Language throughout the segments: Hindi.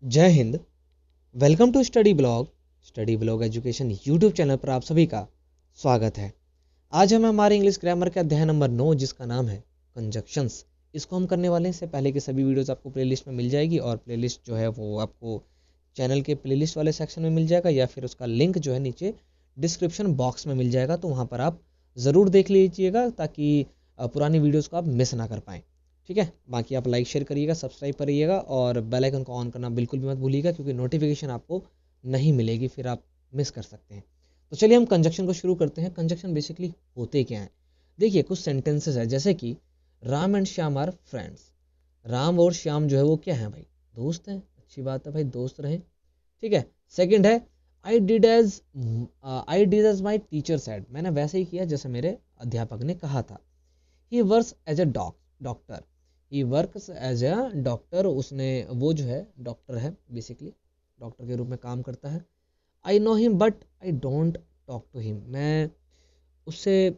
जय हिंद। Welcome to study blog education YouTube channel पर आप सभी का स्वागत है। आज हम हमारे इंग्लिश ग्रामर के अध्याय नंबर 9 जिसका नाम है कंजक्शंस, इसको हम करने वाले हैं। इससे पहले की सभी वीडियोस आपको प्लेलिस्ट में मिल जाएगी और प्लेलिस्ट जो है वो आपको चैनल के प्लेलिस्ट वाले सेक्शन में मिल जाएगा या फिर उसका लिंक जो है नीचे डिस्क्रिप्शन बॉक्स में मिल जाएगा, तो वहाँ पर आप ज़रूर देख लीजिएगा ताकि पुरानी वीडियोज़ को आप मिस ना कर पाएँ। ठीक है, बाकी आप लाइक शेयर करिएगा, सब्सक्राइब करिएगा और बेल आइकन को ऑन करना बिल्कुल भी मत भूलिएगा, क्योंकि नोटिफिकेशन आपको नहीं मिलेगी, फिर आप मिस कर सकते हैं। तो चलिए हम कंजक्शन को शुरू करते हैं। कंजक्शन बेसिकली होते क्या हैं? देखिए, कुछ सेंटेंसेस है जैसे कि Ram and Shyam are friends. Ram और श्याम जो है वो क्या है भाई? दोस्त हैं। अच्छी बात है भाई, दोस्त रहें। ठीक है। सेकंड है I did as my teacher said. मैंने वैसे ही किया जैसे मेरे अध्यापक ने कहा था। He works as a doctor. He works as a doctor. उसने वो जो है डॉक्टर है, बेसिकली डॉक्टर के रूप में काम करता है। I know him but I don't talk to him. मैं उससे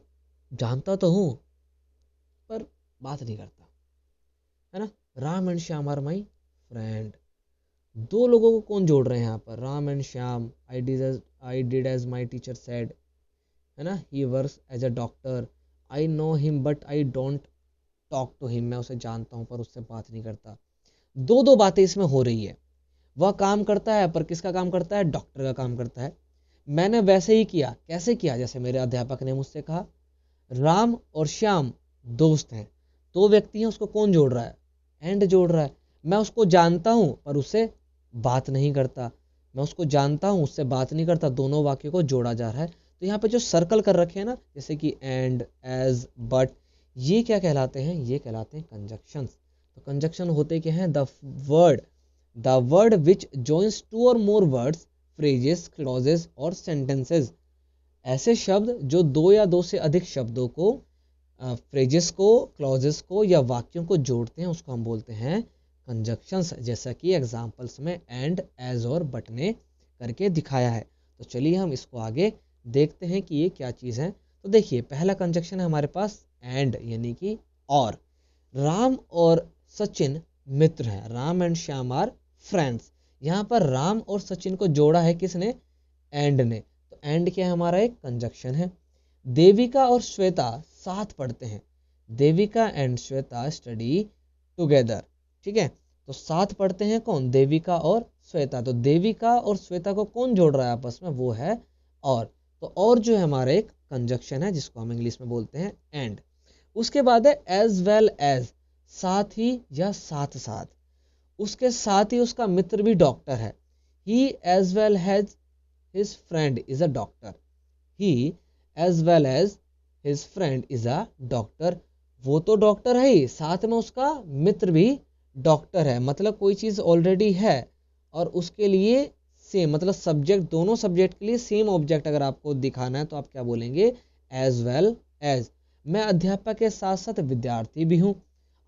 जानता तो हूँ पर बात नहीं करता, है ना। Ram and Shyam are my friend. दो लोगों को कौन जोड़ रहे हैं यहाँ पर? Ram and Shyam. I did as my teacher said, है ना। He works as a doctor. I know him but I don't talk to him. मैं उसे जानता हूँ पर उससे बात नहीं करता। दो दो बातें इसमें हो रही है। वह काम करता है पर किसका काम करता है? डॉक्टर का काम करता है। मैंने वैसे ही किया। कैसे किया? जैसे मेरे अध्यापक ने मुझसे कहा। राम और श्याम दोस्त हैं, दो व्यक्ति हैं, उसको कौन जोड़ रहा है? एंड जोड़ रहा है। मैं उसको जानता हूं पर उससे बात नहीं करता। मैं उसको जानता हूं, उससे बात नहीं करता। दोनों वाक्य को जोड़ा जा रहा है। तो यहाँ पे जो सर्कल कर रखे हैं ना, जैसे कि एंड, एज, बट, ये क्या कहलाते हैं? ये कहलाते हैं कंजक्शंस। तो कंजक्शन होते क्या हैं? The word which joins two और मोर वर्ड्स, फ्रेजेस, क्लॉजेस और सेंटेंसेस। ऐसे शब्द जो दो या दो से अधिक शब्दों को, फ्रेजेस को, क्लॉजेस को या वाक्यों को जोड़ते हैं, उसको हम बोलते हैं कंजक्शंस। जैसा कि एग्जांपल्स में एंड, एज और बट ने करके दिखाया है। तो चलिए हम इसको आगे देखते हैं कि ये क्या चीज़ है। तो देखिए, पहला कंजक्शन है हमारे पास एंड, यानी कि और। राम और सचिन मित्र हैं। Ram and Shyam are friends. यहाँ पर राम और सचिन को जोड़ा है किसने? एंड ने। तो एंड क्या है? हमारा एक कंजक्शन है। देविका और श्वेता साथ पढ़ते हैं। Devika and Shweta study together. ठीक है, तो साथ पढ़ते हैं कौन? देविका और श्वेता। तो देविका और श्वेता को कौन जोड़ रहा है आपस में? वो है और। तो और जो है हमारा एक कंजक्शन है जिसको हम इंग्लिश में बोलते हैं एंड। उसके बाद है एज वेल एज, साथ ही या साथ साथ। उसके साथ ही उसका मित्र भी डॉक्टर है। He as well has his friend is a doctor. He as well as his friend is a doctor. वो तो डॉक्टर है ही, साथ में उसका मित्र भी डॉक्टर है। मतलब कोई चीज ऑलरेडी है और उसके लिए सेम, मतलब सब्जेक्ट, दोनों सब्जेक्ट के लिए सेम ऑब्जेक्ट अगर आपको दिखाना है तो आप क्या बोलेंगे? As well as. मैं अध्यापक के साथ साथ विद्यार्थी भी हूँ।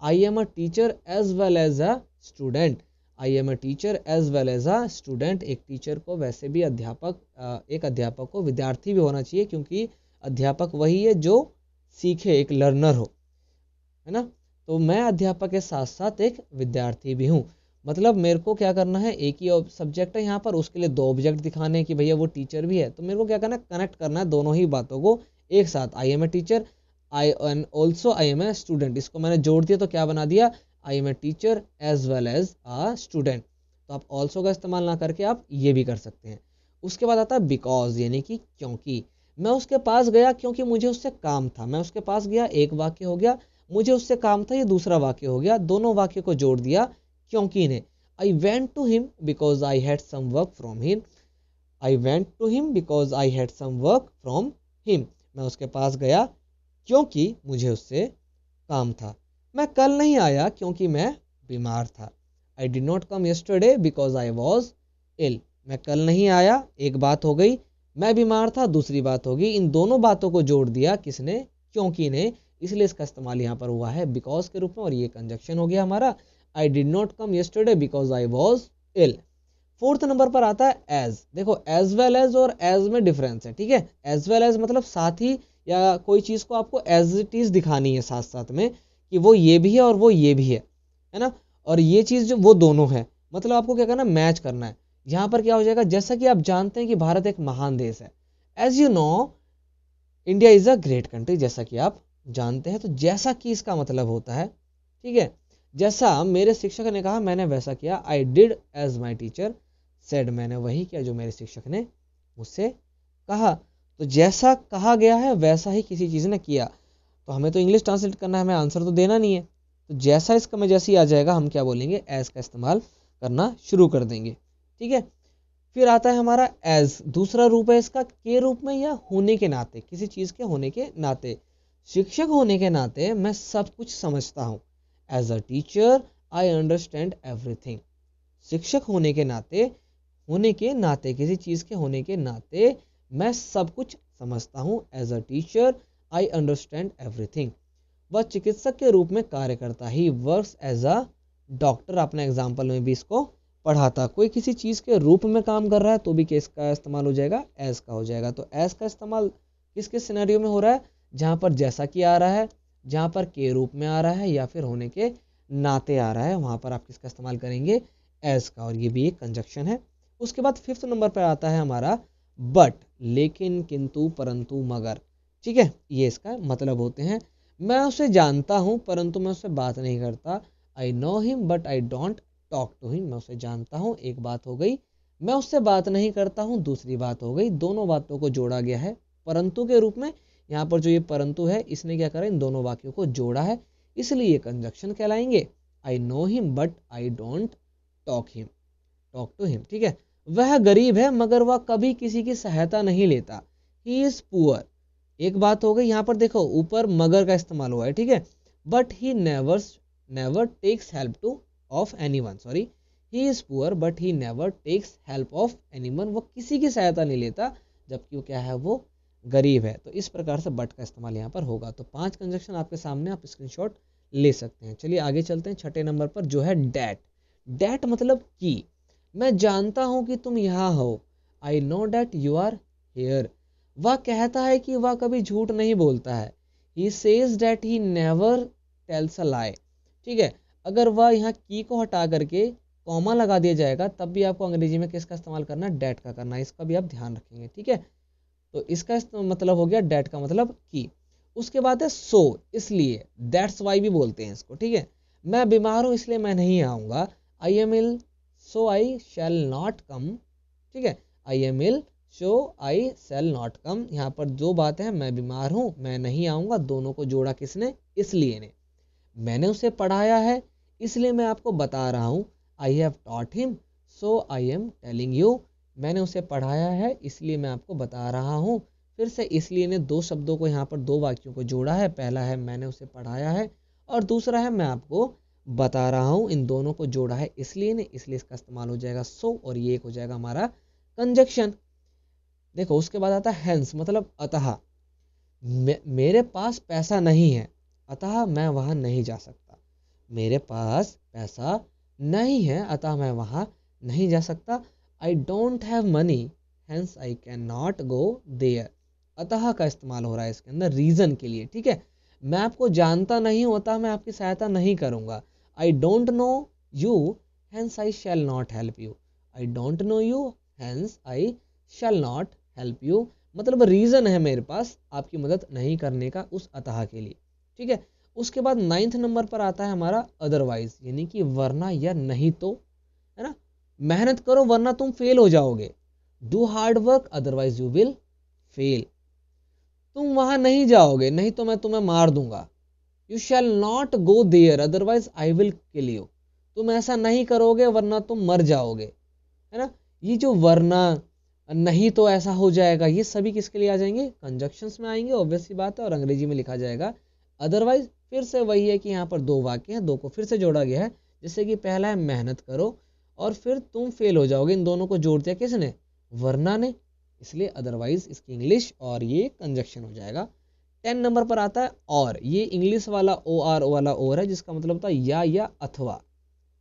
I am a teacher as well as a student. I am a teacher as well as a student. एक टीचर को वैसे भी एक अध्यापक को विद्यार्थी भी होना चाहिए, क्योंकि अध्यापक वही है जो सीखे, एक लर्नर हो, है ना। तो मैं अध्यापक के साथ साथ एक विद्यार्थी भी हूँ। मतलब मेरे को क्या करना है? एक ही सब्जेक्ट है यहाँ पर, उसके लिए दो ऑब्जेक्ट दिखाने हैं कि भैया वो टीचर भी है। तो मेरे को क्या करना है? कनेक्ट करना है दोनों ही बातों को एक साथ। I am a teacher, I and also I am a student. इसको मैंने जोड़ दिया तो क्या बना दिया? I am a teacher as well as a student. तो आप ऑल्सो का इस्तेमाल ना करके आप ये भी कर सकते हैं। उसके बाद आता है बिकॉज, यानी कि क्योंकि। मैं उसके पास गया क्योंकि मुझे उससे काम था। मैं उसके पास गया, एक वाक्य हो गया। मुझे उससे काम था, ये दूसरा वाक्य हो गया। दोनों वाक्य को जोड़ दिया क्योंकि ने। I went to him because I had some work from him. I went to him because I had some work from him. मैं उसके पास गया क्योंकि मुझे उससे काम था। मैं कल नहीं आया क्योंकि मैं बीमार था। I did not come yesterday because I was ill. मैं कल नहीं आया, एक बात हो गई। मैं बीमार था, दूसरी बात होगी। इन दोनों बातों को जोड़ दिया किसने? क्योंकि ने। इसलिए इसका इस्तेमाल यहाँ पर हुआ है बिकॉज के रूप में, और ये कंजक्शन हो गया हमारा। I did not come yesterday because I was ill. Fourth number पर आता है एज। देखो, एज वेल एज और एज में डिफरेंस है। ठीक है, एज वेल एज मतलब साथ ही, या कोई चीज को आपको एज इट इज दिखानी है साथ साथ में, कि वो ये भी है और वो ये भी है ना। और ये चीज जो वो दोनों है, मतलब आपको क्या करना है, मैच करना है। यहाँ पर क्या हो जाएगा, जैसा कि आप जानते हैं कि भारत एक महान देश है, as you know India is a great country, जैसा कि आप जानते हैं। तो जैसा कि इसका मतलब होता है, ठीक है, जैसा मेरे शिक्षक ने कहा मैंने वैसा किया, I did as my teacher said, मैंने वही किया जो मेरे शिक्षक ने मुझसे कहा। तो जैसा कहा गया है वैसा ही किसी चीज़ ने किया। तो हमें तो इंग्लिश ट्रांसलेट करना है, हमें आंसर तो देना नहीं है। तो जैसा इसका में जैसे ही आ जाएगा हम क्या बोलेंगे, एज का इस्तेमाल करना शुरू कर देंगे। ठीक है, फिर आता है हमारा एज, दूसरा रूप है इसका के रूप में या होने के नाते, किसी चीज़ के होने के नाते। शिक्षक होने के नाते मैं सब कुछ समझता हूँ। As a teacher I understand everything. शिक्षक होने के नाते, किसी चीज़ के होने के नाते मैं सब कुछ समझता हूँ। As a teacher I understand everything. वह चिकित्सक के रूप में कार्य करता, he works as a doctor. अपने एग्जाम्पल में भी इसको पढ़ा था। कोई किसी चीज़ के रूप में काम कर रहा है तो भी किस का इस्तेमाल हो जाएगा, एज का हो जाएगा। तो एज का इस्तेमाल किस किस सिनेरियो में हो रहा है, जहाँ पर जैसा कि आ रहा है, जहाँ पर के रूप में आ रहा है, या फिर होने के नाते आ रहा है, वहाँ पर आप किसका इस्तेमाल करेंगे, एज का। और ये भी एक कंजक्शन है। उसके बाद 5th नंबर पर आता है हमारा बट, लेकिन, किंतु, परंतु, मगर। ठीक है, ये इसका मतलब होते हैं। मैं उसे जानता हूँ परंतु मैं उससे बात नहीं करता। I know him but I don't talk to him. मैं उसे जानता हूँ, एक बात हो गई, मैं उससे बात नहीं करता हूँ, दूसरी बात हो गई। दोनों बातों को जोड़ा गया है परंतु के रूप में। यहाँ पर जो ये परंतु है इसने क्या करा, इन दोनों वाक्यों को जोड़ा है, इसलिए ये कंजक्शन कहलाएंगे। I know him but I don't talk to him. ठीक है, वह गरीब है मगर वह कभी किसी की सहायता नहीं लेता। ही इज पुअर, एक बात हो गई। यहाँ पर देखो ऊपर मगर का इस्तेमाल हुआ है, ठीक है। But he never takes help to of anyone, sorry, he is poor but he never takes help of anyone. वो किसी की सहायता नहीं लेता जबकि वो क्या है, वो गरीब है। तो इस प्रकार से बट का इस्तेमाल यहाँ पर होगा। तो 5 कंजक्शन आपके सामने, आप स्क्रीनशॉट ले सकते हैं। चलिए आगे चलते हैं 6ठे नंबर पर, जो है डैट। डैट मतलब कि, मैं जानता हूं कि तुम यहाँ हो। I know that you are here. वह कहता है कि वह कभी झूठ नहीं बोलता है। He says that he never tells a lie. ठीक है, अगर वह यहाँ की को हटा करके कॉमा लगा दिया जाएगा तब भी आपको अंग्रेजी में किसका इस्तेमाल करना है, डैट का करना है। इसका भी आप ध्यान रखेंगे। ठीक है, तो इसका मतलब हो गया डैट का मतलब की। उसके बाद है सो, इसलिए, दैट्स वाई भी बोलते हैं इसको। ठीक है, मैं बीमार हूं इसलिए मैं नहीं आऊंगा। I am ill so I shall not come. ठीक है, आई am ill so I shall not कम। यहाँ पर जो बात है, मैं बीमार हूं मैं नहीं आऊंगा, दोनों को जोड़ा किसने, इसलिए ने। मैंने उसे पढ़ाया है इसलिए मैं आपको बता रहा हूँ। I have taught him so I am telling you. मैंने उसे पढ़ाया है इसलिए मैं आपको बता रहा हूँ। फिर से इसलिए ने दो शब्दों को, यहाँ पर दो वाक्यों को जोड़ा है। पहला है मैंने उसे पढ़ाया है और दूसरा है मैं आपको बता रहा हूँ। इन दोनों को जोड़ा है इसलिए ने, इसलिए इसका इस्तेमाल हो जाएगा सो, और ये एक हो जाएगा हमारा कंजक्शन। देखो उसके बाद आता है हेंस, मतलब अतः। मेरे पास पैसा नहीं है अतः मैं वहां नहीं जा सकता। मेरे पास पैसा नहीं है अतः मैं वहां नहीं जा सकता। I don't have money hence I can not go there. अतः का इस्तेमाल हो रहा है इसके अंदर रीजन के लिए। ठीक है, मैं आपको जानता नहीं हूं अतः मैं आपकी सहायता नहीं करूंगा। I don't know you hence I shall not help you. I don't know you hence I shall not help you, मतलब रीजन है मेरे पास आपकी मदद नहीं करने का उस अतः के लिए। ठीक है, उसके बाद 9th नंबर पर आता है हमारा अदरवाइज, यानी कि वरना या नहीं तो, है ना। मेहनत करो वरना तुम फेल हो जाओगे। Do hard work otherwise you will fail. तुम वहां नहीं जाओगे नहीं तो मैं तुम्हें मार दूंगा। You shall not go there otherwise I will kill you. तुम ऐसा नहीं करोगे वरना तुम मर जाओगे, है ना। ये जो वरना, नहीं तो ऐसा हो जाएगा, ये सभी किसके लिए आ जाएंगे, कंजक्शंस में आएंगे, ऑब्वियस सी बात है। और अंग्रेजी में लिखा जाएगा अदरवाइज। फिर से वही है कि यहाँ पर दो वाक्य हैं, दो को फिर से जोड़ा गया है। जैसे कि पहला है मेहनत करो और फिर तुम फेल हो जाओगे, इन दोनों को जोड़ दिया किसने, वरना ने, इसलिए अदरवाइज इसकी इंग्लिश और ये कंजक्शन हो जाएगा। 10 नंबर पर आता है और, ये इंग्लिश वाला ओ आर वाला और है, जिसका मतलब होता है या अथवा,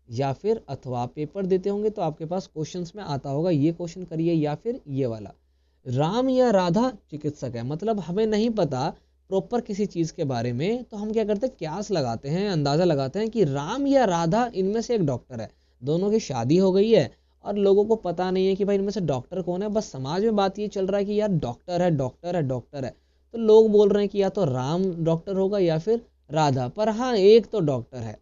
या फिर अथवा। पेपर देते होंगे तो आपके पास क्वेश्चंस में आता होगा ये क्वेश्चन करिए या फिर ये वाला। राम या राधा चिकित्सक है, मतलब हमें नहीं पता प्रॉपर किसी चीज के बारे में, तो हम क्या करते हैं, क्यास लगाते हैं, अंदाजा लगाते हैं कि राम या राधा इनमें से एक डॉक्टर है। दोनों की शादी हो गई है और लोगों को पता नहीं है कि भाई इनमें से डॉक्टर कौन है। बस समाज में बात ये चल रहा है कि यार डॉक्टर है, डॉक्टर है, डॉक्टर है। तो लोग बोल रहे हैं कि या तो राम डॉक्टर होगा या फिर राधा, पर हाँ एक तो डॉक्टर है।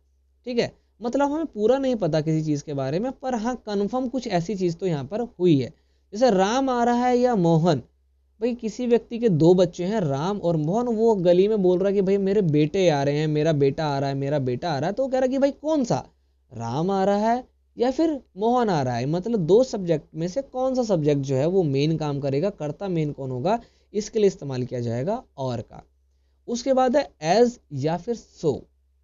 ठीक है, मतलब हमें पूरा नहीं पता किसी चीज के बारे में, पर हाँ कन्फर्म कुछ ऐसी चीज तो यहाँ पर हुई है। जैसे राम आ रहा है या मोहन, भाई किसी व्यक्ति के दो बच्चे हैं राम और मोहन, वो गली में बोल रहा है कि भाई मेरे बेटे आ रहे हैं, मेरा बेटा आ रहा है, मेरा बेटा आ रहा है। तो वो कह रहा है कि भाई कौन सा, राम आ रहा है या फिर मोहन आ रहा है। मतलब दो सब्जेक्ट में से कौन सा सब्जेक्ट जो है वो मेन काम करेगा, कर्ता मेन कौन होगा, इसके लिए इस्तेमाल किया जाएगा और का। उसके बाद है एज या फिर सो।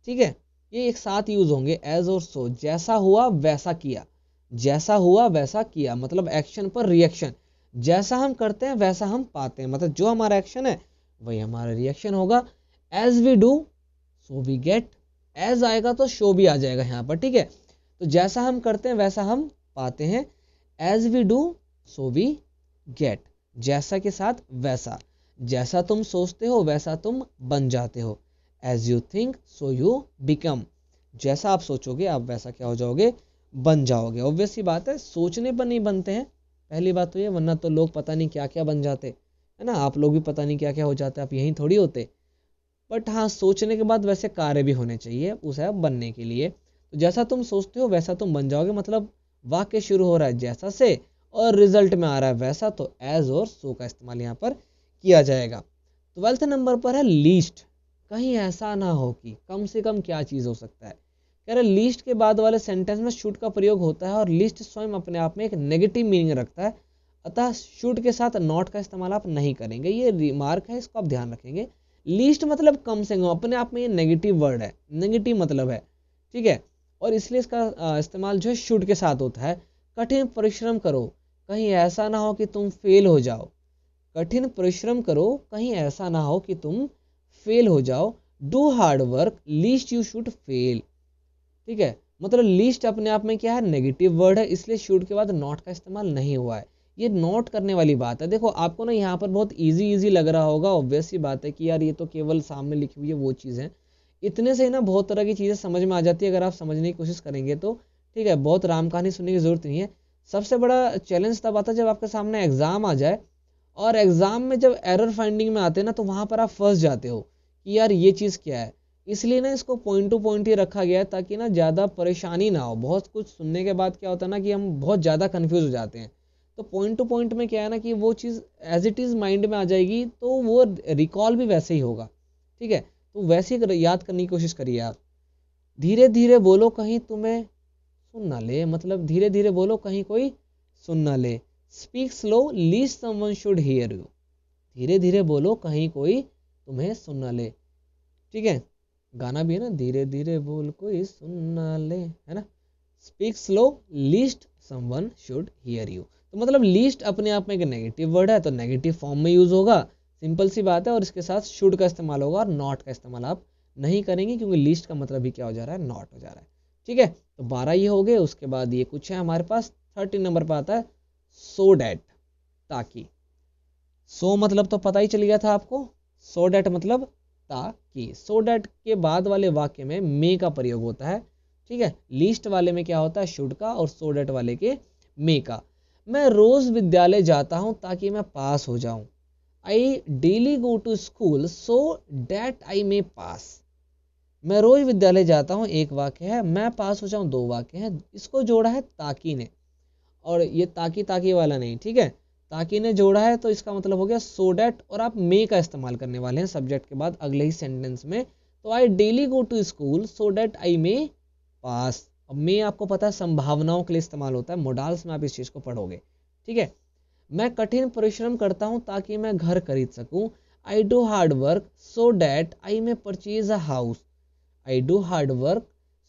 ठीक है, ये एक साथ यूज होंगे एज और सो। जैसा हुआ वैसा किया, जैसा हुआ वैसा किया, मतलब एक्शन पर रिएक्शन। जैसा हम करते हैं वैसा हम पाते हैं, मतलब जो हमारा एक्शन है वही हमारा रिएक्शन होगा। As we do so we get, as आएगा तो शो भी आ जाएगा यहाँ पर। ठीक है, तो जैसा हम करते हैं वैसा हम पाते हैं। As we do so we get, जैसा के साथ वैसा। जैसा तुम सोचते हो वैसा तुम बन जाते हो। As you think so you become, जैसा आप सोचोगे आप वैसा क्या हो जाओगे, बन जाओगे। ऑब्वियस सी बात है, सोचने पर नहीं बनते हैं, पहली बात तो ये, वरना तो लोग पता नहीं क्या क्या बन जाते है ना। आप लोग भी पता नहीं क्या क्या हो जाते, आप यहीं थोड़ी होते। बट हाँ, सोचने के बाद वैसे कार्य भी होने चाहिए उसे बनने के लिए। तो जैसा तुम सोचते हो वैसा तुम बन जाओगे, मतलब वाक्य शुरू हो रहा है जैसा से और रिजल्ट में आ रहा है वैसा, तो एज और सो का इस्तेमाल यहाँ पर किया जाएगा। 12वें नंबर पर है लीस्ट। कहीं ऐसा ना हो कि, कम से कम क्या चीज हो सकता है। कह रहे लीस्ट के बाद वाले सेंटेंस में शुड का प्रयोग होता है और लीस्ट स्वयं अपने आप में एक नेगेटिव मीनिंग रखता है, अतः शुड के साथ नॉट का इस्तेमाल आप नहीं करेंगे। ये रिमार्क है, इसको आप ध्यान रखेंगे। लीस्ट मतलब कम से कम, अपने आप में ये नेगेटिव वर्ड है, नेगेटिव मतलब है। ठीक है, और इसलिए इसका इस्तेमाल जो है शुड के साथ होता है। कठिन परिश्रम करो, कहीं ऐसा ना हो कि तुम फेल हो जाओ। कठिन परिश्रम करो, कहीं ऐसा ना हो कि तुम फेल हो जाओ। Do hard work least you should fail. ठीक है, मतलब लीस्ट अपने आप में क्या है, नेगेटिव वर्ड है, इसलिए शुड के बाद नॉट का इस्तेमाल नहीं हुआ है। ये नोट करने वाली बात है। देखो आपको ना यहाँ पर बहुत इजी इजी लग रहा होगा, ऑब्वियस सी बात है कि यार ये तो केवल सामने लिखी हुई है वो चीज़ है। इतने से ही ना बहुत तरह की चीज़ें समझ में आ जाती है अगर आप समझने की कोशिश करेंगे तो। ठीक है, बहुत राम कहानी सुनने की जरूरत नहीं है। सबसे बड़ा चैलेंज तब आता है जब आपके सामने एग्जाम आ जाए, और एग्जाम में जब एरर फाइंडिंग में आते हैं ना, तो वहां पर आप फंस जाते हो कि यार ये चीज़ क्या है। इसलिए ना इसको पॉइंट टू पॉइंट ही रखा गया है, ताकि ना ज़्यादा परेशानी ना हो। बहुत कुछ सुनने के बाद क्या होता है ना कि हम बहुत ज़्यादा कंफ्यूज हो जाते हैं। तो पॉइंट टू पॉइंट में क्या है ना कि वो चीज़ एज इट इज़ माइंड में आ जाएगी, तो वो रिकॉल भी वैसे ही होगा। ठीक है, तो वैसे ही याद करने की कोशिश करिए आप। धीरे धीरे बोलो कहीं तुम्हें सुन ना ले, मतलब धीरे धीरे बोलो कहीं कोई सुन ना ले। Speak slow least someone should hear you, धीरे धीरे बोलो कहीं कोई तुम्हें सुन ना ले। ठीक है, गाना भी है ना, धीरे धीरे बोल कोई सुन ना ले, है ना। Speak slow least someone should hear you, तो मतलब लीस्ट अपने आप में एक नेगेटिव वर्ड है, तो नेगेटिव फॉर्म में यूज होगा, सिंपल सी बात है। और इसके साथ शुड का इस्तेमाल होगा और नॉट का इस्तेमाल आप नहीं करेंगे, क्योंकि लीस्ट का मतलब भी क्या हो जा रहा है, नॉट हो जा रहा है। ठीक है, तो 12 ये हो गए। उसके बाद ये कुछ है हमारे पास, 13 नंबर पर आता है सो डैट, ताकि। सो मतलब तो पता ही चल गया था आपको, सो डैट मतलब ताकि। सो डैट के बाद वाले वाक्य में मे का प्रयोग होता है। ठीक है, लीस्ट वाले में क्या होता है, शुड का, और सो डैट वाले के मे का। मैं रोज विद्यालय जाता हूं ताकि मैं पास हो जाऊं। I daily go to school so that I may pass. मैं रोज विद्यालय जाता हूं एक वाक्य है, मैं पास हो जाऊं दो वाक्य हैं। इसको जोड़ा है ताकि ने, और ये ताकि ताकि वाला नहीं। ठीक है, ताकि ने जोड़ा है तो इसका मतलब हो गया सो डैट, और आप मे का इस्तेमाल करने वाले हैं सब्जेक्ट के बाद अगले ही सेंटेंस में। तो I daily go to school so that I may pass. अब मे आपको पता है संभावनाओं के लिए इस्तेमाल होता है, मोडाल्स में आप इस चीज को पढ़ोगे। ठीक है, मैं कठिन परिश्रम करता हूं ताकि मैं घर खरीद सकूं। I do hard work so that I may purchase a house. I do hard work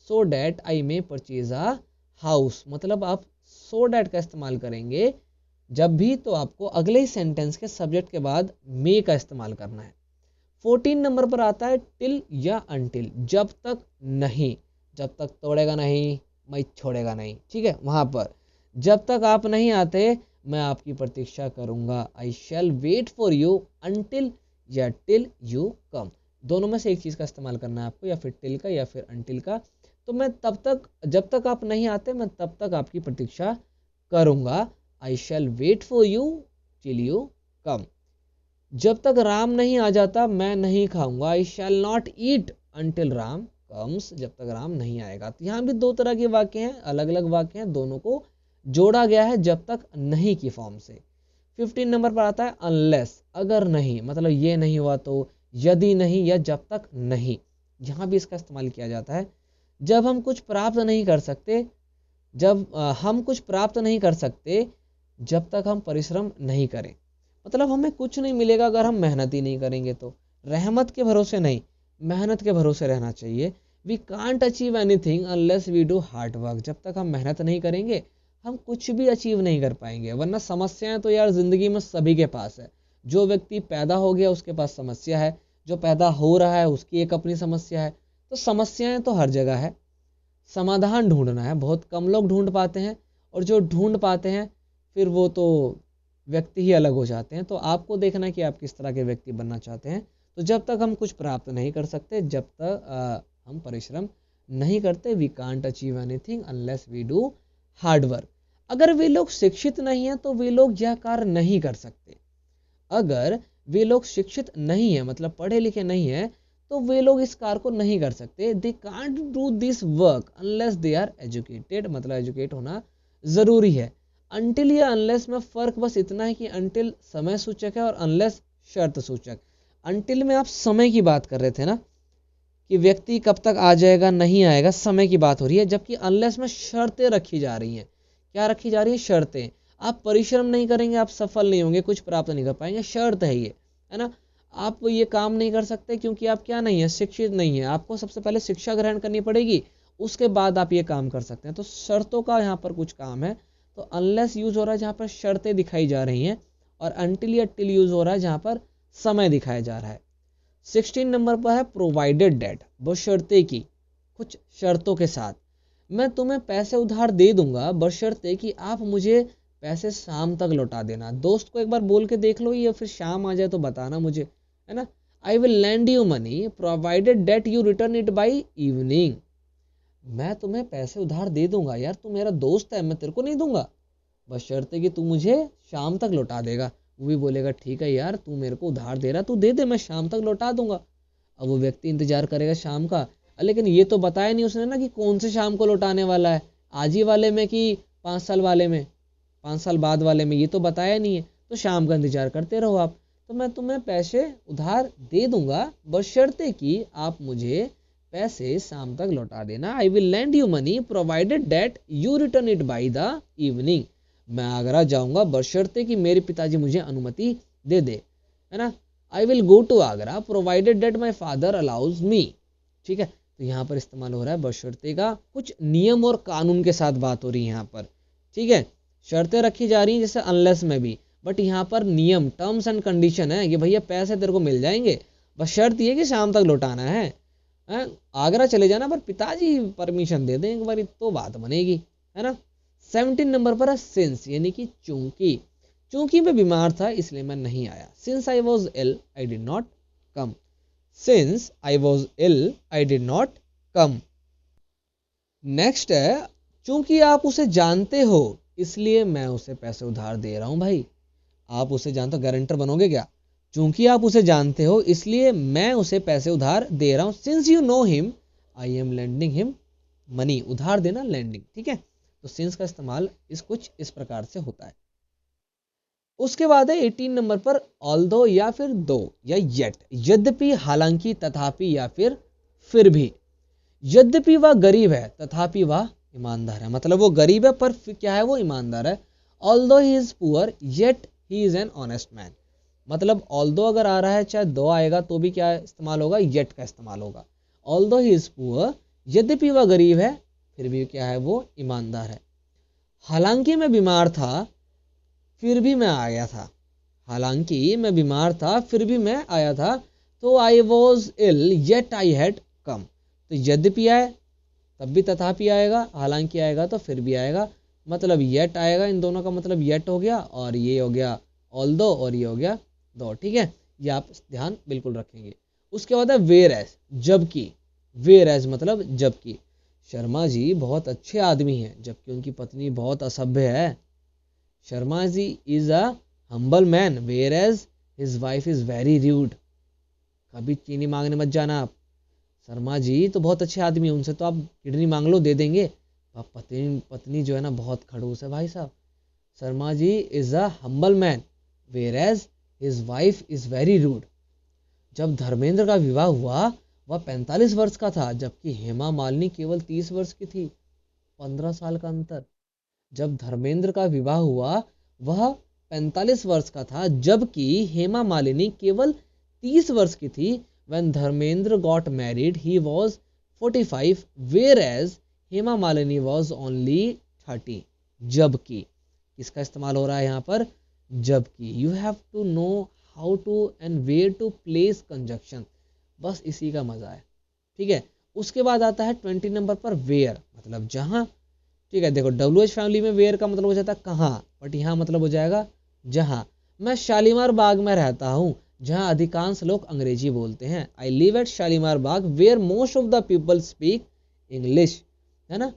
so that I may purchase a house, मतलब आप सो डैट का इस्तेमाल करेंगे जब भी, तो आपको अगले ही सेंटेंस के सब्जेक्ट के बाद मे का इस्तेमाल करना है। 14 नंबर पर आता है टिल या अनटिल, जब तक नहीं। जब तक तोड़ेगा नहीं मैं छोड़ेगा नहीं। ठीक है, वहां पर जब तक आप नहीं आते मैं आपकी प्रतीक्षा करूंगा। I shall wait for you until या टिल यू कम, दोनों में से एक चीज का इस्तेमाल करना है आपको, या फिर टिल का या फिर अनटिल का। तो मैं तब तक, जब तक आप नहीं आते मैं तब तक आपकी प्रतीक्षा करूंगा। I shall wait for you till you come. जब तक राम नहीं आ जाता मैं नहीं खाऊंगा। I shall not eat until Ram comes. जब तक राम नहीं आएगा। तो यहाँ भी दो तरह के वाक्य हैं, अलग अलग वाक्य हैं, दोनों को जोड़ा गया है जब तक नहीं की फॉर्म से। 15 नंबर पर आता है अनलेस, अगर नहीं, मतलब ये नहीं हुआ तो, यदि नहीं, या जब तक नहीं। यहाँ भी इसका इस्तेमाल किया जाता है जब हम कुछ प्राप्त नहीं कर सकते, जब हम कुछ प्राप्त नहीं कर सकते जब तक हम परिश्रम नहीं करें। मतलब हमें कुछ नहीं मिलेगा अगर हम मेहनत ही नहीं करेंगे। तो रहमत के भरोसे नहीं, मेहनत के भरोसे रहना चाहिए। We can't achieve anything unless we do hard work. जब तक हम मेहनत नहीं करेंगे हम कुछ भी अचीव नहीं कर पाएंगे। वरना समस्याएं तो यार जिंदगी में सभी के पास है। जो व्यक्ति पैदा हो गया उसके पास समस्या है, जो पैदा हो रहा है उसकी एक अपनी समस्या है। तो समस्याएं तो हर जगह है, समाधान ढूंढना है। बहुत कम लोग ढूंढ पाते हैं, और जो ढूंढ पाते हैं फिर वो तो व्यक्ति ही अलग हो जाते हैं। तो आपको देखना है कि आप किस तरह के व्यक्ति बनना चाहते हैं। तो जब तक हम कुछ प्राप्त नहीं कर सकते, जब तक हम परिश्रम नहीं करते, we can't achieve anything unless we do hard work. अगर वे लोग शिक्षित नहीं हैं तो वे लोग यह कार्य नहीं कर सकते। अगर वे लोग शिक्षित नहीं है, मतलब पढ़े लिखे नहीं है, तो वे लोग इस कार्य को नहीं कर सकते। They can't do this work unless they are educated. मतलब एजुकेट होना जरूरी है। अनटिल या अनलेस में फर्क बस इतना है कि अनटिल समय सूचक है और अनलेस शर्त सूचक। अनटिल में आप समय की बात कर रहे थे ना, कि व्यक्ति कब तक आ जाएगा नहीं आएगा, समय की बात हो रही है। जबकि अनलेस में शर्तें रखी जा रही हैं। क्या रखी जा रही है? शर्तें। आप परिश्रम नहीं करेंगे आप सफल नहीं होंगे, कुछ प्राप्त नहीं कर पाएंगे, शर्त है ये, है ना। आप ये काम नहीं कर सकते क्योंकि आप क्या नहीं है, शिक्षित नहीं है। आपको सबसे पहले शिक्षा ग्रहण करनी पड़ेगी, उसके बाद आप ये काम कर सकते हैं। तो शर्तों का यहाँ पर कुछ काम है। तो अनलेस यूज हो रहा है जहाँ पर शर्तें दिखाई जा रही हैं, और अनटिल या टिल यूज हो रहा है जहाँ पर समय दिखाया जा रहा है। 16 नंबर पर है प्रोवाइडेड डेट, बशर्ते की, कुछ शर्तों के साथ। मैं तुम्हें पैसे उधार दे दूंगा बशर्ते कि आप मुझे पैसे शाम तक लौटा देना। दोस्त को एक बार बोल के देख लो, या फिर शाम आ जाए तो बताना मुझे, है ना। I will land you money provided that you return it by evening. मैं तुम्हें पैसे उधार दे दूंगा यार, तू मेरा दोस्त है, मैं तेरे को नहीं दूंगा, बशर्ते कि तू मुझे शाम तक लौटा देगा। वो भी बोलेगा ठीक है यार, तू मेरे को उधार दे रहा, तू दे दे, मैं शाम तक लौटा दूंगा। अब वो व्यक्ति इंतजार करेगा शाम का, लेकिन ये तो बताया नहीं उसने ना कि कौन से शाम को लौटाने वाला है, आज ही वाले में कि 5 साल वाले में, 5 साल बाद वाले में, ये तो बताया नहीं है। तो शाम का इंतजार करते रहो आप। तो मैं तुम्हें पैसे उधार दे दूंगा बशर्ते कि आप मुझे पैसे शाम तक लौटा देना। I will land you money provided that you return it by the evening. मैं आगरा जाऊंगा बशर्ते कि मेरे पिताजी मुझे अनुमति दे दे, है ना। I will go to Agra provided that my father allows me. ठीक है, तो यहाँ पर इस्तेमाल हो रहा है बशर्ते का। कुछ नियम और कानून के साथ बात हो रही है यहाँ पर। ठीक है, शर्तें रखी जा रही हैं जैसे अनलेस में भी, बट यहाँ पर नियम, टर्म्स एंड कंडीशन है कि भैया पैसे तेरे को मिल जाएंगे, बस शर्त ये कि शाम तक लौटाना है। आगरा चले जाना पर पिताजी परमिशन दे दें एक बार तो बात बनेगी, है ना। 17 नंबर पर है सिंस, यानी कि चूंकि। चूंकि मैं बीमार था इसलिए मैं नहीं आया। Since I was ill I did not come. Since I was ill I did not come. Next है चूंकि आप उसे जानते हो इसलिए मैं उसे पैसे उधार दे रहा हूं। भाई आप उसे जानते हो, गारंटर बनोगे क्या? चूंकि आप उसे जानते हो इसलिए मैं उसे पैसे उधार दे रहा हूं। Since you know him I am lending him money. उधार देना, लेंडिंग, ठीक है। तो सिंस का इस्तेमाल कुछ इस प्रकार से होता है। उसके बाद है 18 नंबर पर ऑल्दो या फिर दो या येट, यद्यपि, हालांकि, तथापि या फिर भी। यद्यपि वह गरीब है तथापि वह ईमानदार है। मतलब वो गरीब है पर क्या है, वो ईमानदार है। Although he is poor yet he is an honest man. मतलब ऑल्दो अगर आ रहा है चाहे दो आएगा तो भी क्या इस्तेमाल होगा, येट का इस्तेमाल होगा। ऑल्दो ही इज पुअर, यद्यपि वह गरीब है फिर भी क्या है, वो ईमानदार है। हालांकि मैं बीमार था फिर भी मैं आ गया था। हालांकि मैं बीमार था फिर भी मैं आया था। तो I was ill yet I had come. तो यद्यपि आए तब भी तथापि आएगा, हालांकि आएगा तो फिर भी आएगा, मतलब येट आएगा। इन दोनों का मतलब येट हो गया और ये हो गया ऑल्दो और ये हो गया दो। ठीक है, ये आप ध्यान बिल्कुल रखेंगे। उसके बाद है वेयर एज, जबकि। वेयर एज मतलब जबकि। शर्मा जी बहुत अच्छे आदमी हैं, जबकि उनकी पत्नी बहुत असभ्य है। Sharma ji is a humble man whereas his wife is very rude. कभी चीनी मांगने मत जाना आप। शर्मा जी तो बहुत अच्छे आदमी हैं, उनसे तो आप किडनी मांग लो, दे देंगे। अब पत्नी पत्नी जो है ना बहुत खड़ूस है भाई साहब। Sharma ji is a humble man whereas his wife is very rude. जब धर्मेंद्र का विवाह हुआ वह 45 वर्ष का था, जबकि हेमा मालिनी केवल 30 वर्ष की थी। 15 साल का अंतर। जब धर्मेंद्र का विवाह हुआ वह 45 वर्ष का था, जबकि हेमा मालिनी केवल 30 वर्ष की थी। When Dharmendra got married, he was 45, whereas Hema Malini was only 30। जबकि किसका इस्तेमाल हो रहा है यहाँ पर? जबकि। You have to know how to and where to place conjunction, बस इसी का मजा है। ठीक है, उसके बाद आता है 20 नंबर पर वेयर, मतलब जहां। ठीक है, देखो WH फैमिली में वेयर का मतलब हो जाता है कहाँ, बट यहाँ मतलब हो जाएगा जहां। मैं शालीमार बाग में रहता हूँ, जहां अधिकांश लोग अंग्रेजी बोलते हैं। I live at Shalimar Bagh where most of the people speak English, है ना।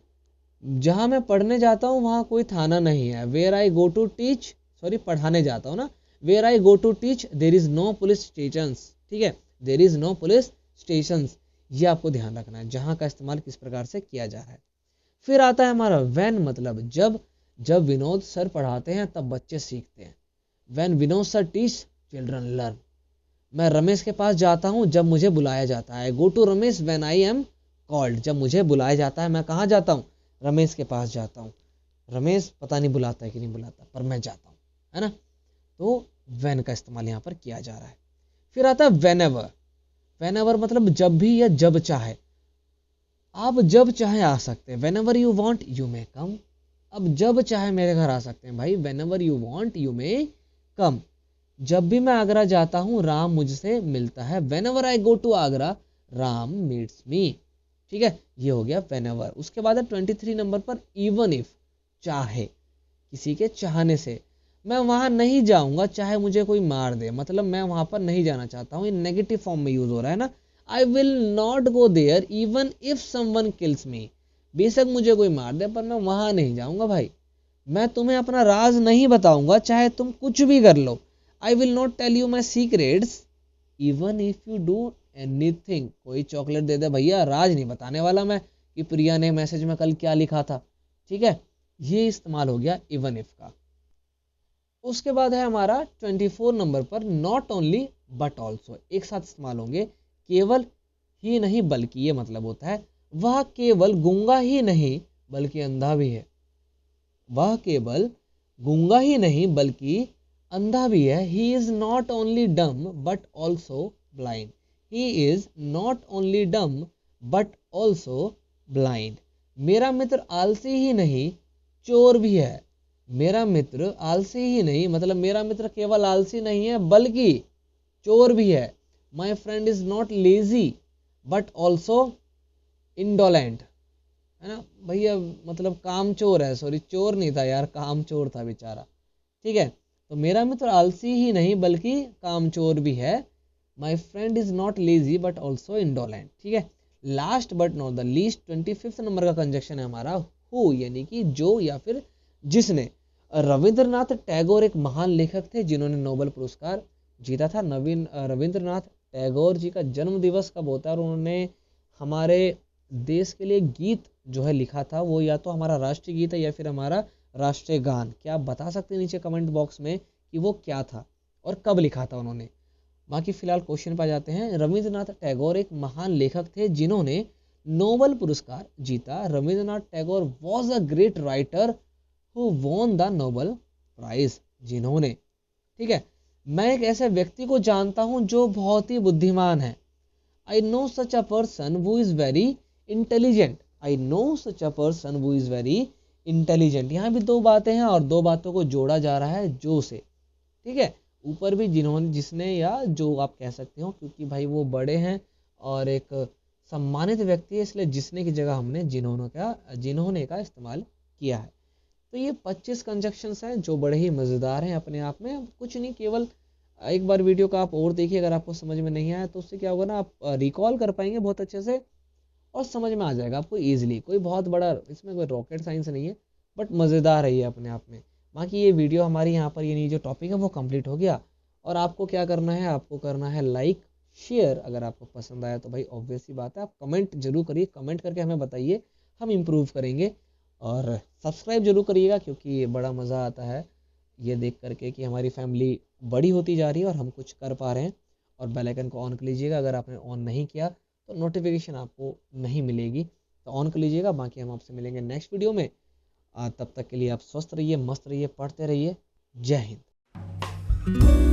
जहां मैं पढ़ने जाता हूँ वहां कोई थाना नहीं है। Where I go to teach, sorry पढ़ाने जाता हूँ ना, where I go to teach there is no police station. ठीक है, there is no police station, ये आपको ध्यान रखना है जहां का इस्तेमाल किस प्रकार से किया जा रहा है। फिर आता है हमारा व्हेन, मतलब जब। जब विनोद सर पढ़ाते हैं तब बच्चे सीखते हैं। When Vinod sir teach children learn. मैं रमेश के पास जाता हूं जब मुझे बुलाया जाता है। Go to Ramesh when I am called. जब मुझे बुलाया जाता है मैं कहाँ जाता हूँ? रमेश के पास जाता हूँ। रमेश पता नहीं बुलाता है कि नहीं बुलाता, पर मैं जाता हूँ, है ना। तो व्हेन का इस्तेमाल यहाँ पर किया जा रहा है। फिर आता है वेन एवर। वेन एवर मतलब जब भी या जब चाहे। आप जब चाहे आ सकते हैं। Whenever you want you may come. अब जब चाहे मेरे घर आ सकते हैं भाई। Whenever you want you may come. जब भी मैं आगरा जाता हूँ राम मुझसे मिलता है। Whenever I go to Agra Ram meets me. ठीक है, ये हो गया वेन एवर। उसके बाद है 23 नंबर पर इवन इफ, चाहे, किसी के चाहने से। मैं वहां नहीं जाऊंगा चाहे मुझे कोई मार दे, मतलब मैं वहां पर नहीं जाना चाहता हूँ। ये नेगेटिव फॉर्म में यूज हो रहा है ना। I will not go there even if someone kills me. बेशक मुझे कोई मार दे पर मैं वहां नहीं जाऊंगा भाई। मैं तुम्हें अपना राज नहीं बताऊंगा चाहे तुम कुछ भी कर लो। I will not tell you my secrets even if you do anything. कोई चॉकलेट दे दे भैया, राज नहीं बताने वाला मैं कि प्रिया ने मैसेज में कल क्या लिखा था। ठीक है, ये इस्तेमाल हो गया इवन इफ का। उसके बाद है हमारा 24 नंबर पर नॉट ओनली बट ऑल्सो, एक साथ इस्तेमाल होंगे। केवल ही नहीं बल्कि, ये मतलब होता है वह केवल गूंगा ही नहीं बल्कि अंधा भी है। वह केवल गूंगा ही नहीं बल्कि अंधा भी है। ही इज नॉट ओनली डम but also blind. He is not only डम बट ऑल्सो ब्लाइंड। मेरा मित्र आलसी ही नहीं चोर भी है। मेरा मित्र आलसी ही नहीं मतलब मेरा मित्र केवल आलसी नहीं है बल्कि चोर भी है। My friend is not lazy but also indolent, है ना भैया, मतलब काम चोर है। सॉरी, चोर नहीं था यार, काम चोर था बेचारा। ठीक है, तो मेरा मित्र आलसी ही नहीं बल्कि काम चोर भी है। My friend is not lazy but also indolent. ठीक है, last but not the least 25 number का कंजक्शन है हमारा हु, यानी कि जो या फिर जिसने। रविंद्रनाथ टैगोर एक महान लेखक थे जिन्होंने नोबेल पुरस्कार जीता था। रविंद्रनाथ टैगोर जी का जन्म दिवस कब होता है और उन्होंने हमारे देश के लिए गीत जो है लिखा था, वो या तो हमारा राष्ट्रीय गीत है या फिर हमारा राष्ट्रीय गान। क्या आप बता सकते हैं नीचे कमेंट बॉक्स में कि वो क्या था और कब लिखा था उन्होंने? बाकी फिलहाल क्वेश्चन पर जाते हैं। रविंद्रनाथ टैगोर एक महान लेखक थे जिन्होंने नोबेल पुरस्कार जीता। Rabindranath Tagore was a great writer who won the Nobel prize. जिन्होंने, ठीक है, मैं एक ऐसे व्यक्ति को जानता हूं जो बहुत ही बुद्धिमान है। I know such a person who is very intelligent. I know such a person who is very intelligent. यहाँ भी दो बातें हैं और दो बातों को जोड़ा जा रहा है जो से। ठीक है, ऊपर भी जिन्होंने, जिसने या जो आप कह सकते हो, क्योंकि भाई वो बड़े हैं और एक सम्मानित व्यक्ति है, इसलिए जिसने की जगह हमने जिन्होंने का इस्तेमाल किया है। तो ये 25 कंजक्शंस हैं जो बड़े ही मज़ेदार हैं अपने आप में। कुछ नहीं, केवल एक बार वीडियो का आप और देखिए, अगर आपको समझ में नहीं आया तो उससे क्या होगा ना, आप रिकॉल कर पाएंगे बहुत अच्छे से और समझ में आ जाएगा आपको ईजिली। कोई बहुत बड़ा इसमें कोई रॉकेट साइंस नहीं है, बट मज़ेदार है ये अपने आप में। बाकी ये वीडियो हमारी यहाँ पर ये जो टॉपिक है वो कंप्लीट हो गया। और आपको क्या करना है, आपको करना है लाइक शेयर। अगर आपको पसंद आया तो भाई ऑब्वियस सी बात है आप कमेंट जरूर करिए, कमेंट करके हमें बताइए, हम इम्प्रूव करेंगे। और सब्सक्राइब जरूर करिएगा, क्योंकि बड़ा मज़ा आता है ये देख करके कि हमारी फैमिली बड़ी होती जा रही है और हम कुछ कर पा रहे हैं। और बेल आइकन को ऑन कर लीजिएगा, अगर आपने ऑन नहीं किया तो नोटिफिकेशन आपको नहीं मिलेगी, तो ऑन कर लीजिएगा। बाकी हम आपसे मिलेंगे नेक्स्ट वीडियो में। तब तक के लिए आप स्वस्थ रहिए, मस्त रहिए, पढ़ते रहिए। जय हिंद।